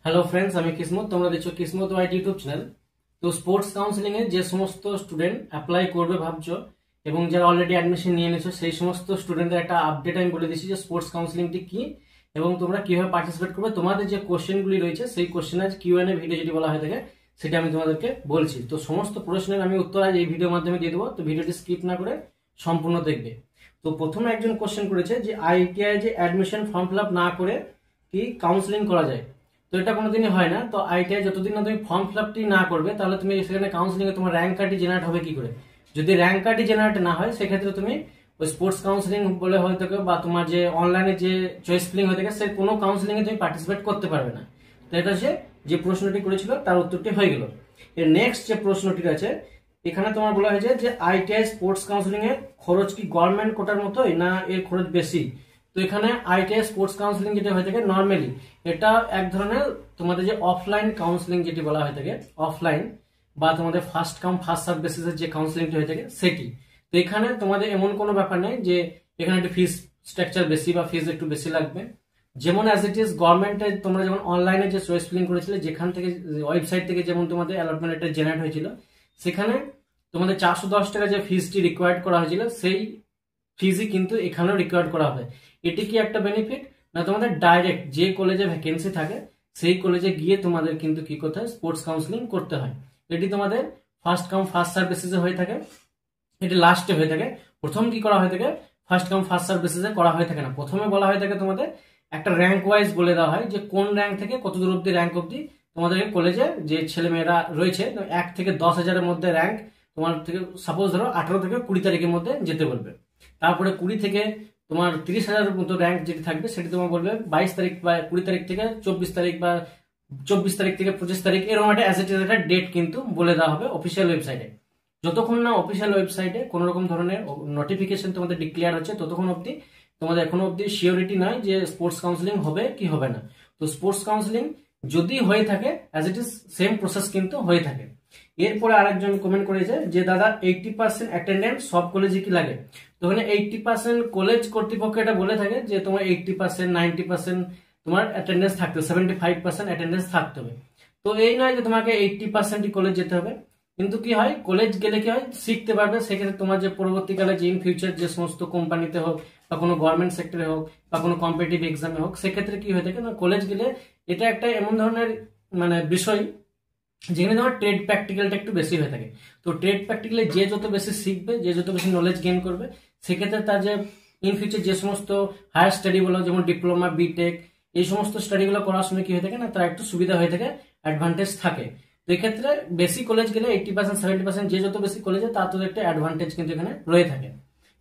Hello friends, আমি কিসমত। তোমরা দেখছো কিসমত ওয়াইটি ইউটিউব চ্যানেল। তো স্পোর্টস কাউন্সিলিং এ যে সমস্ত স্টুডেন্ট অ্যাপ্লাই করবে ভাবছো এবং যারা অলরেডি অ্যাডমিশন নিয়ে নিয়েছো, সেই সমস্ত স্টুডেন্টদের একটা আপডেট আমি বলে দিচ্ছি যে স্পোর্টস কাউন্সিলিংটি কি এবং তোমরা কিভাবে পার্টিসিপেট করবে। তোমাদের যে কোশ্চেনগুলি রয়েছে সেই কোশ্চেন আজ কিউএনএ ভিডিও যেটি বলা হয়ে থাকে সেটা আমি তোমাদেরকে বলছি। তো সমস্ত প্রশ্নের আমি উত্তর আজ এই ভিডিওর মাধ্যমে দিয়ে দেবো, তো ভিডিওটি স্কিপ না করে সম্পূর্ণ দেখবে। তো প্রথমে একজন কোশ্চেন করেছে যে আইটিআই যে অ্যাডমিশন ফর্ম ফিল আপ না করে কি কাউন্সিলিং করা যায়। তো এটা কোনোদিনই হয় না। তো আইটিআই যতদিন না তুমি ফর্ম ফিল আপটি না করবে, তাহলে তুমি সেখানে কাউন্সিলিং এ তোমার র্যাঙ্ক কার্ডটি জেনারেট হবে কি করে। যদি র্যাঙ্ক কার্ডটি জেনারেট না হয়, সেক্ষেত্রে তুমি ওই স্পোর্টস কাউন্সিলিং বলে হয়ে থাকে বা তোমার যে অনলাইনে যে চয়েস ফিলিং হয়ে থাকে, সে কোনো কাউন্সিলিং এ তুমি পার্টিসিপেট করতে পারবে না। তো এটা যে প্রশ্নটি করেছিল তার উত্তরটি হয়ে গেল। এর নেক্সট যে প্রশ্নটি আছে, এখানে তোমার বলা হয়েছে যে আইটিআই স্পোর্টস কাউন্সিলিং এর খরচ কি গভর্নমেন্ট কোটার মতোই না এর খরচ বেশি। তো এখানে আইটিআই স্পোর্টস কাউন্সিলিং যেটা হয়ে থাকে নর্মালি এটা এক ধরনের তোমাদের যে অফলাইন কাউন্সিলিং যেটি বলা হয়ে থাকে, অফলাইন বা তোমাদের ফার্স্ট কাম ফার্স্ট সার্ভ বেসিসের যে কাউন্সিলিংটি হয়ে থাকে সেটি। তো এখানে তোমাদের এমন কোনো ব্যাপার নেই যে এখানে একটু ফিস স্ট্রাকচার বেশি বা ফিস একটু বেশি লাগবে। যেমন অ্যাজ ইট ইজ গভর্নমেন্টে তোমরা যেমন অনলাইনে যে চয়েস ফিলিং করেছিলে, যেখান থেকে ওয়েবসাইট থেকে যেমন তোমাদের অ্যালটমেন্ট একটা জেনারেট হয়েছিল, সেখানে তোমাদের 410 টাকা যে ফিসটি রিকোয়ার্ড করা হয়েছিল সেই ফিজই কিন্তু এখানেও রিকোয়ার্ড করা হবে। এটি কি একটা বেনিফিট না, তোমাদের ডাইরেক্ট যে কলেজে ভ্যাকেন্সি থাকে সেই কলেজে গিয়ে তোমাদের কিন্তু কি করতে হয়, স্পোর্টস কাউন্সিলিং করতে হয়। এটি তোমাদের ফার্স্ট কাম ফার্স্ট সার্ভ বেসিসে হয়ে থাকে, এটি লাস্টে হয়ে থাকে। প্রথম কি করা হয়ে থাকে, ফার্স্ট কাম ফার্স্ট সার্ভ বেসিসে করা হয়ে থাকে না। প্রথমে বলা হয়ে থাকে তোমাদের একটা র্যাঙ্ক ওয়াইজ বলে দেওয়া হয় যে কোন র্যাঙ্ক থেকে কত দূর অব্দি র্যাঙ্ক অব্দি তোমাদের কলেজে যে ছেলে মেয়েরা রয়েছে, 1 থেকে 10,000-এর মধ্যে র্যাঙ্ক তোমার থেকে সাপোজ ধরো 18 থেকে 20 তারিখের মধ্যে যেতে বলবে। তারপরে 20 থেকে তোমার 30,000-এর মতো র্যাঙ্ক যেটি থাকবে সেটি তোমার বলবে 22 তারিখ বা 20 তারিখ থেকে 24 তারিখ বা 24 তারিখ থেকে 25 তারিখ, এরকম একটা একটা ডেট কিন্তু বলে দেওয়া হবে অফিসিয়াল ওয়েবসাইটে। যতক্ষণ না অফিসিয়াল ওয়েবসাইটে কোনো রকম ধরনের নোটিফিকেশন তোমাদের ডিক্লেয়ার হচ্ছে, ততক্ষণ অবধি তোমাদের এখনো অবধি শিওরিটি নয় যে স্পোর্টস কাউন্সিলিং হবে কি হবে না। তো স্পোর্টস কাউন্সিলিং যদি হয়ে থাকে as it is same process কিন্তু হয়ে থাকে। এরপরে আরেকজন কমেন্ট করেছে যে দাদা 80% অ্যাটেন্ডেন্স সব কলেজে কি লাগে। তো ওখানে 80% কলেজ কর্তৃপক্ষ এটা বলে থাকে যে তোমার 80% 90% তোমার অ্যাটেন্ডেন্স থাকতে হবে, 75% অ্যাটেন্ডেন্স থাকতে হবে। তো এই নয় যে তোমাকে 80%ই কলেজ যেতে হবে, কিন্তু কি হয় কলেজ গেলে কি হয় শিখতে পারবে। সেক্ষেত্রে তোমার যে পরবর্তীকালে যে ইন ফিউচার যে সমস্ত কোম্পানিতে হোক বা কোনো গভর্নমেন্ট সেক্টরে হোক বা কোনো কম্পিটিটিভ এক্সামে হোক, সেক্ষেত্রে কি হয়ে থাকে না, কলেজ গেলে এটা একটা এমন ধরনের মানে বিষয় যেখানে তোমার ট্রেড প্র্যাকটিক্যালটা একটু বেশি হয়ে থাকে। তো ট্রেড প্র্যাকটিক্যালে যে যত বেশি শিখবে, যে যত বেশি নলেজ গেইন করবে, সেক্ষেত্রে তার যে ইন ফিউচার যে সমস্ত হায়ার স্টাডি বলো, যেমন ডিপ্লোমা বিটেক, এই সমস্ত স্টাডিগুলো করার সময় কি হয়ে থাকে না, তার একটু সুবিধা হয়ে থাকে, অ্যাডভান্টেজ থাকে। তো এক্ষেত্রে বেশি কলেজ গেলে 80% 70% যে যত বেশি কলেজে তার তো একটা অ্যাডভান্টেজ কিন্তু এখানে রয়ে থাকে।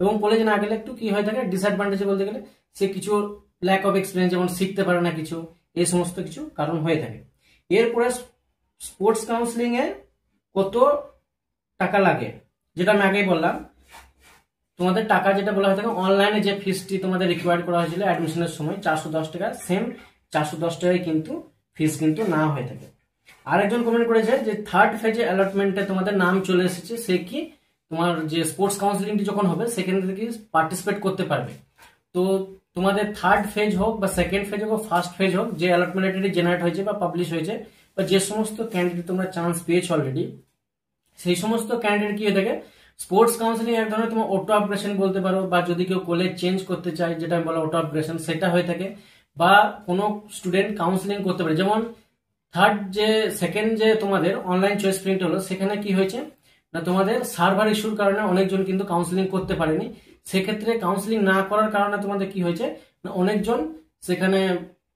এবং কলেজে না গেলে একটু কি হয়ে থাকে ডিসঅ্যাডভান্টেজ বলতে গেলে সে কিছু ল্যাক অফ এক্সপিরিয়েন্স, যেমন শিখতে পারে না কিছু, এই সমস্ত কিছু কারণ হয়ে থাকে। এরপরে স্পোর্টস কাউন্সিলিং এ কত টাকা লাগে, যেটা আমি আগেই বললাম। তোমাদের টাকা যেটা বলা হয়ে থাকে অনলাইনে যে ফিসটি তোমাদের রিকোয়ার্ড করা হয়েছিল অ্যাডমিশনের সময় 410 টাকা, সেম 410 টাকায় কিন্তু ফিস কিন্তু না হয়ে থাকে। আরেকজন কমেন্ট করেছে যে থার্ড ফেজে অ্যালটমেন্টে তোমাদের নাম চলে এসেছে, সে কি তোমার যে স্পোর্টস কাউন্সিলিংটি যখন হবে সেখানে থেকে পার্টিসিপেট করতে পারবে। তো তোমাদের থার্ড ফেজ হোক বা সেকেন্ড ফেজ হোক বা ফার্স্ট ফেজ হোক, যে অ্যালটমেন্টটি জেনারেট হয়েছে বা পাবলিশ হয়েছে বা যে সমস্ত ক্যান্ডিডেট তোমরা চান্স পেয়েছো অলরেডি, সেই সমস্ত ক্যান্ডিডেট কি হয়ে থাকে স্পোর্টস কাউন্সিলিং এক ধরনের তোমার অটো আপগ্রেশন বলতে পারো, বা যদি কেউ কলেজ চেঞ্জ করতে চায় যেটা আমি বলা অটো আপগ্রেশন, সেটা হয়ে থাকে। বা কোনো স্টুডেন্ট কাউন্সিলিং করতে পারে, যেমন সেকেন্ড যে তোমাদের অনলাইন চয়েস প্রিন্ট হলো, সেখানে কি হয়েছে না তোমাদের সার্ভার ইস্যুর কারণে অনেকজন কিন্তু কাউন্সিলিং করতে পারেনি। সেক্ষেত্রে কাউন্সিলিং না করার কারণে তোমাদের কি হয়েছে না অনেকজন সেখানে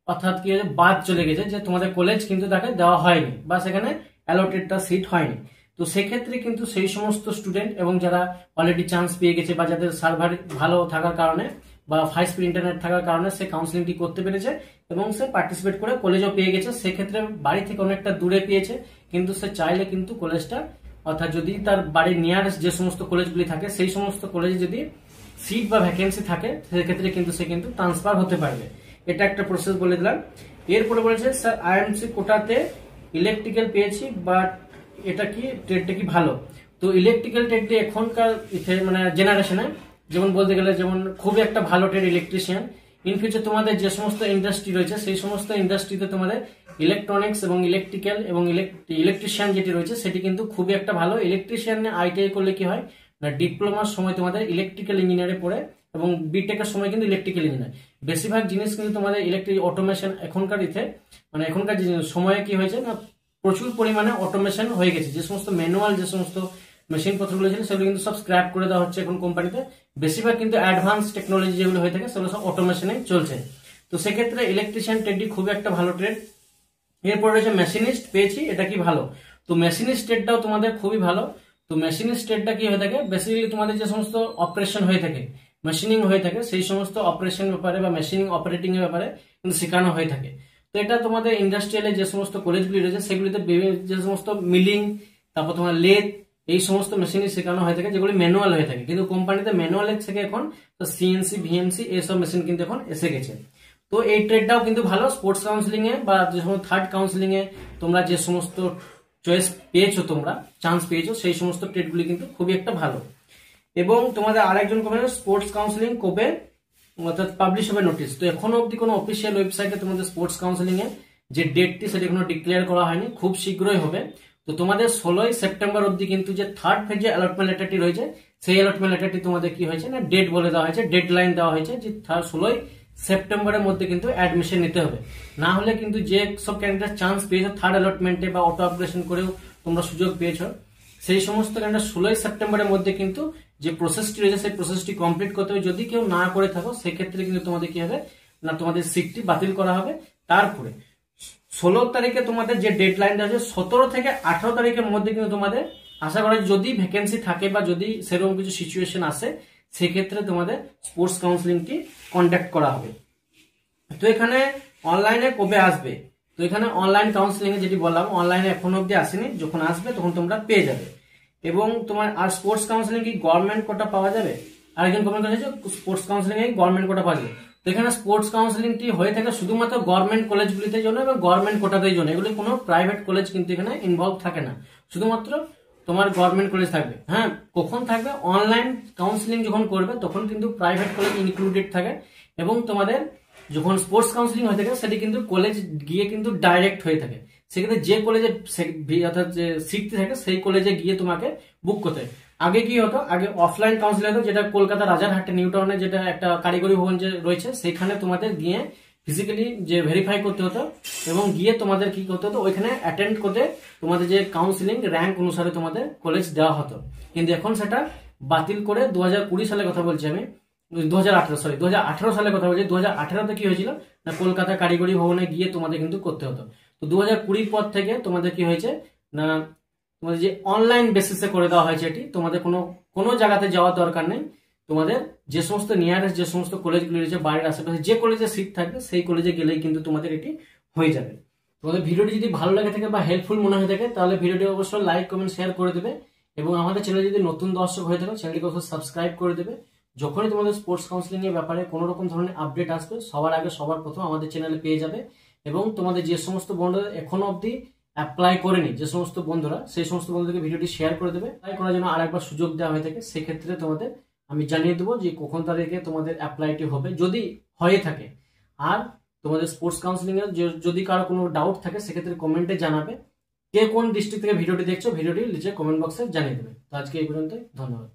অর্থাৎ কি বাদ চলে গেছে, যে তোমাদের কলেজ কিন্তু তাকে দেওয়া হয়নি বা সেখানে অ্যালটেডটা সিট হয়নি। তো সেক্ষেত্রে কিন্তু সেই সমস্ত স্টুডেন্ট এবং যারা অলরেডি চান্স পেয়ে গেছে বা যাদের সার্ভার ভালো থাকার কারণে বা ফাইভ স্পিড ইন্টারনেট থাকার কারণে সে কাউন্সিলিংটি করতে পেরেছে এবং সে পার্টিসিপেট করে কলেজও পেয়ে গেছে, সেক্ষেত্রে বাড়ি থেকে অনেকটা দূরে পেয়েছে, কিন্তু সে চাইলে কিন্তু কলেজটা অর্থাৎ যদি তার বাড়ির নিয়ারেস্ট যে সমস্ত কলেজগুলি থাকে সেই সমস্ত কলেজে যদি সিট বা ভ্যাকেন্সি থাকে, সেক্ষেত্রে কিন্তু সে কিন্তু ট্রান্সফার হতে পারবে। এটা একটা প্রসেস বলে দিলাম। এরপরে বলেছে স্যার আইএমসি কোটাতে ইলেকট্রিক্যাল পেয়েছি, বাট এটা কি ট্রেডটা কি ভালো। তো ইলেকট্রিক্যাল ট্রেডটি এখনকার মানে জেনারেশনে যেমন বলতে গেলে যেমন খুবই একটা ভালো ট্রেড ইলেকট্রিশিয়ান। ইন ফিউচার তোমাদের যে সমস্ত ইন্ডাস্ট্রি রয়েছে সেই সমস্ত ইন্ডাস্ট্রিতে তোমাদের ইলেকট্রনিক্স এবং ইলেকট্রিক্যাল এবং ইলেকট্রিশিয়ান যেটি রয়েছে সেটি কিন্তু খুবই একটা ভালো। ইলেকট্রিশিয়ান আইটিআই করলে কি হয় না, ডিপ্লোমার সময় তোমাদের ইলেকট্রিক্যাল ইঞ্জিনিয়ারে পড়ে এবং বিটেকের সময় কিন্তু ইলেকট্রিক্যাল ইঞ্জিনিয়ার। বেশিরভাগ জিনিস কিন্তু তোমাদের ইলেকট্রিক অটোমেশন এখনকার মানে এখনকার সময়ে কি হয়েছে না, প্রচুর পরিমাণে অটোমেশন হয়ে গেছে। যে সমস্ত ম্যানুয়াল যে সমস্ত মেশিন পত্রগুলো ছিল সেগুলো কিন্তু সব স্ক্র্যাপ করে দেওয়া হচ্ছে এখন কোম্পানিতে। বেশিরভাগ কিন্তু অ্যাডভান্স টেকনোলজি যেগুলো হয়ে থাকে সেগুলো সব অটোমেশনে চলছে। তো সেক্ষেত্রে ইলেকট্রিশিয়ান ট্রেডটি খুবই একটা ভালো ট্রেড। এরপর রয়েছে মেশিনিস্ট, পেয়েছি, এটা কি ভালো। তো মেশিনিস্ট ট্রেডটাও তোমাদের খুবই ভালো। তো মেশিনিস্ট ট্রেডটা কি হয়ে থাকে, বেসিক্যালি তোমাদের যে সমস্ত অপারেশন হয়ে থাকে, মেশিনিং হয়ে থাকে, সেই সমস্ত অপারেশন ব্যাপারে বা মেশিনিং অপারেটিং এর ব্যাপারে কিন্তু শেখানো হয়ে থাকে। তো এটা তোমাদের ইন্ডাস্ট্রিয়ালে যে সমস্ত কলেজগুলি রয়েছে সেগুলিতে যে সমস্ত মিলিং, তারপর তোমার লেথ, এই সমস্ত মেশিনই শেখানো হয়ে থাকে যেগুলি ম্যানুয়াল হয়ে থাকে। কিন্তু কোম্পানিতে ম্যানুয়ালের থেকে এখন তো সিএনসি, ভিএমসি এইসব মেশিন কিন্তু এখন এসে গেছে। তো এই ট্রেডটাও কিন্তু ভালো। স্পোর্টস কাউন্সিলিং এ বা যে সমস্ত থার্ড কাউন্সিলিং এ তোমরা যে সমস্ত চয়েস পেয়েছো, তোমরা চান্স পেয়েছো, সেই সমস্ত ট্রেডগুলি কিন্তু খুবই একটা ভালো। এবং তোমাদের আরেকজন কমেন্ট, স্পোর্টস কাউন্সিলিং কবে অর্থাৎ পাবলিশ হবে নোটিশ। তো এখনো অব্দি কোনো অফিসিয়াল ওয়েবসাইটে তোমাদের স্পোর্টস কাউন্সিলিং এর যে ডেটটি সেটা এখনো ডিক্লেয়ার করা হয়নি, খুব শীঘ্রই হবে। তো তোমাদের 16 সেপ্টেম্বর অব্দি কিন্তু যে থার্ড ফেজে অ্যালটমেন্ট লেটারটি রয়েছে সেই অ্যালটমেন্ট লেটারটি তোমাদের কি হয়েছে না, ডেট বলে দেওয়া হয়েছে, ডেড লাইন দেওয়া হয়েছে যে 16 সেপ্টেম্বরের মধ্যে কিন্তু অ্যাডমিশন নিতে হবে। না হলে কিন্তু যে সব ক্যান্ডিডেট চান্স পেয়েছো থার্ড অ্যালটমেন্টে বা অটো আপগ্রেশন করেও তোমরা সুযোগ পেয়েছো, সেই সমস্ত ক্যান্ডিডেট 16 সেপ্টেম্বরের মধ্যে কিন্তু যে প্রসেসটি রয়েছে সেই প্রসেসটি কমপ্লিট করতে হবে। যদি কেউ না করে থাকো সেক্ষেত্রে কিন্তু তোমাদের কি হবে না, তোমাদের সিটটি বাতিল করা হবে। তারপরে 16 তারিখে তোমাদের যে ডেড লাইনটা আছে 17 থেকে 18 তারিখের মধ্যে কিন্তু তোমাদের আশা করা যদি ভ্যাকেন্সি থাকে বা যদি সেরকম কিছু সিচুয়েশন আসে সেক্ষেত্রে তোমাদের স্পোর্টস কাউন্সিলিংটি কন্ডাক্ট করা হবে। তো এখানে অনলাইনে কবে আসবে, তো এখানে অনলাইন কাউন্সিলিং এ যেটি বললাম অনলাইনে এখনো অব্দি আসেনি, যখন আসবে তখন তোমরা পেয়ে যাবে। এবং তোমার আর স্পোর্টস কাউন্সিলিং কি গভর্নমেন্ট কোটা পাওয়া যাবে, আরেকজন কমেন্ট করেছে স্পোর্টস কাউন্সিলিং এ গভর্নমেন্ট কোটা পাওয়া যাবে। তো এখানে স্পোর্টস কাউন্সিলিংটি হয়ে থাকে শুধুমাত্র গভর্নমেন্ট কলেজগুলিতে জন্য এবং গভর্নমেন্ট কোটাতেই জন্য, এগুলি কোনো প্রাইভেট কলেজ কিন্তু এখানে ইনভলভ থাকে না, শুধুমাত্র তোমার গভর্নমেন্ট কলেজ থাকবে। হ্যাঁ, কখন থাকবে, অনলাইন কাউন্সিলিং যখন করবে তখন কিন্তু প্রাইভেট কলেজ ইনক্লুডেড থাকে। এবং তোমাদের যখন স্পোর্টস কাউন্সিলিং হয়ে থাকে সেটি কিন্তু কলেজ গিয়ে কিন্তু ডাইরেক্ট হয়ে থাকে। সেক্ষেত্রে যে কলেজে অর্থাৎ যে সিটটি থাকে সেই কলেজে গিয়ে তোমাকে বুক করতে হয়। আগে কি হতো, আগে অফলাইন কাউন্সিলিং হতো, যেটা কলকাতা রাজারহাটে নিউ টাউনে যেটা একটা কারিগরি ভবন যে রয়েছে সেখানে তোমাদের গিয়ে ফিজিক্যালি যে ভেরিফাই করতে হতো এবং গিয়ে তোমাদের কি করতে হতো, ওইখানে অ্যাটেন্ড করতে তোমাদের যে কাউন্সিলিং র্যাঙ্ক অনুসারে তোমাদের কলেজ দেওয়া হতো। কিন্তু এখন সেটা বাতিল করে 2020 সালের কথা বলছি আমি, 2018 সালের কথা বলছি। 2018তে কি হয়েছিল না, কলকাতা কারিগরি ভবনে গিয়ে তোমাদের কিন্তু করতে হতো। তো 2020 পর থেকে তোমাদের কি হয়েছে না, তোমাদের যে অনলাইন বেসিসে করে দেওয়া হয়েছে, এটি তোমাদের কোনো জায়গাতে যাওয়ার দরকার নেই। তোমাদের যে সমস্ত নিয়ারেস্ট যে সমস্ত কলেজগুলি রয়েছে বাড়ির আশেপাশে যে কলেজে সিট থাকবে সেই কলেজে গেলেই কিন্তু তোমাদের এটি হয়ে যাবে। তোমাদের ভিডিওটি যদি ভালো লাগে থাকে বা হেল্পফুল মনে হয়ে থাকে তাহলে ভিডিওটি অবশ্যই লাইক, কমেন্ট, শেয়ার করে দেবে। এবং আমাদের চ্যানেলে যদি নতুন দর্শক হয়ে থাকে চ্যানেলটিকে অবশ্যই সাবস্ক্রাইব করে দেবে। যখনই তোমাদের স্পোর্টস কাউন্সিলিং এর ব্যাপারে কোনো রকম ধরনের আপডেট আসবে সবার আগে সবার প্রথম আমাদের চ্যানেলে পেয়ে যাবে। এবং তোমাদের যে সমস্ত বন্ধুরা এখনো অবধি অ্যাপ্লাই করেনি, যে সমস্ত বন্ধুরা, সেই সমস্ত বন্ধুদেরকে ভিডিওটি শেয়ার করে দেবে। অ্যাপ্লাই করার জন্য আরেকবার সুযোগ দেওয়া হয়ে থাকে, সেক্ষেত্রে তোমাদের আমি জানিয়ে দেবো যে কখন তারিখে তোমাদের অ্যাপ্লাইটি হবে যদি হয়ে থাকে। আর তোমাদের স্পোর্টস কাউন্সিলিং এর যদি কারো কোনো ডাউট থাকে সেক্ষেত্রে কমেন্টে জানাবে। কে কোন ডিস্ট্রিক্ট থেকে ভিডিওটি দেখছো ভিডিওটি নিচে কমেন্ট বক্সে জানিয়ে দেবে। তো আজকে এই পর্যন্তই, ধন্যবাদ।